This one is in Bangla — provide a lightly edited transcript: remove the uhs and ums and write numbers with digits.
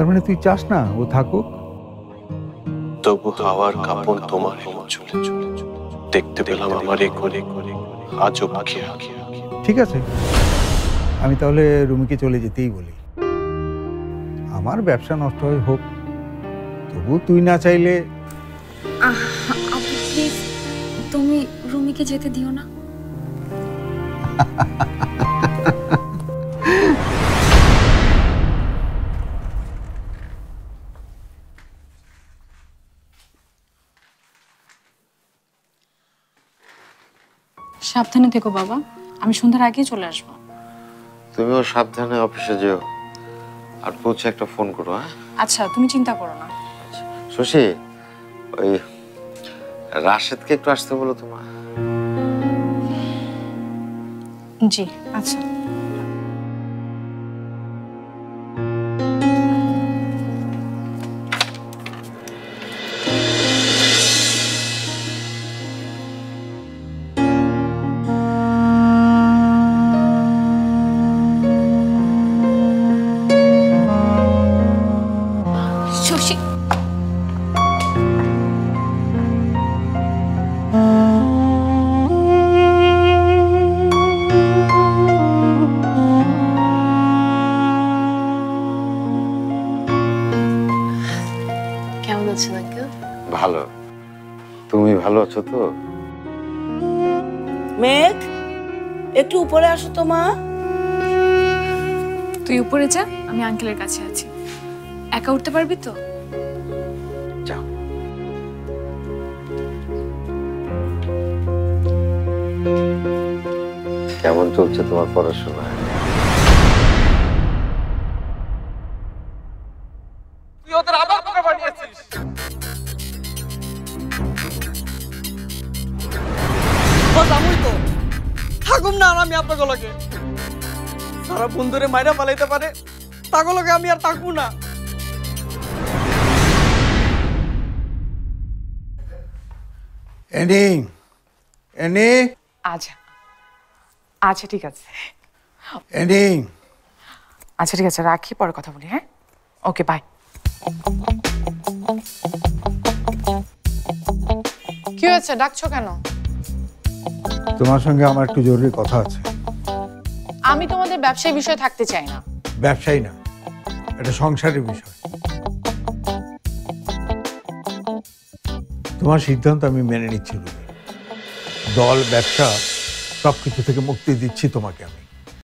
তার মানে তুই চাস না ও থাকুক? তবু হাওয়ার কাপড় তোমার চলে চলে দেখতে পেলাম আমার করে আজও পাখি আঁকি। ঠিক আছে, আমি তাহলে রুমিকে চলে যেতেই বলি। আমার ব্যবসা নষ্ট হয় হোক, তবু তুই না চাইলে। আপু প্লিজ, তুমি রুমিকে যেতে দিও না। সাবধানে থেকো বাবা, আমি সন্ধ্যার আগেই চলে আসবো। তুমিও সাবধানে অফিসে যেও, আর পৌঁছে একটা ফোন করো। হ্যাঁ আচ্ছা, তুমি চিন্তা করো না। শশী, ওই রাশেদকে একটু আসতে বলো তোমার। জি আচ্ছা। শশী, কেমন আছেন আঙ্কেল? ভালো, তুমি ভালো আছো তো? মেঘ, একটু উপরে আসো তো মা। তুই উপরে যা, আমি আঙ্কেলের কাছে আছি। একা উঠতে পারবি তো? যাও। কেমন চলছে তোমার পড়াশোনা? তুই ওদের আবার বোকা বানিয়েছিস। জামুই তো থাকুম না আর আমি আপনাকে লগে। সারা বন্ধুরে মাইরা পালাইতে পারে, তাকে লগে আমি আর থাকবো না। এনি এনি আচ্ছা আচ্ছা ঠিক আছে, এনি আচ্ছা ঠিক আছে, রাখি, পরে কথা বলি। হ্যাঁ, ওকে বাই। কি হয়েছে, ডাকছো কেন? তোমার সঙ্গে আমার একটু জরুরি কথা আছে। আমি তোমাদের ব্যবসায়ী বিষয়ে থাকতে চাই না। ব্যবসায়ী না, এটা সংসারের বিষয়। তোমার সিদ্ধান্ত আমি মেনে নিচ্ছি রুমি। দল, ব্যবসা সবকিছু থেকে মুক্তি দিচ্ছি তোমাকে আমি।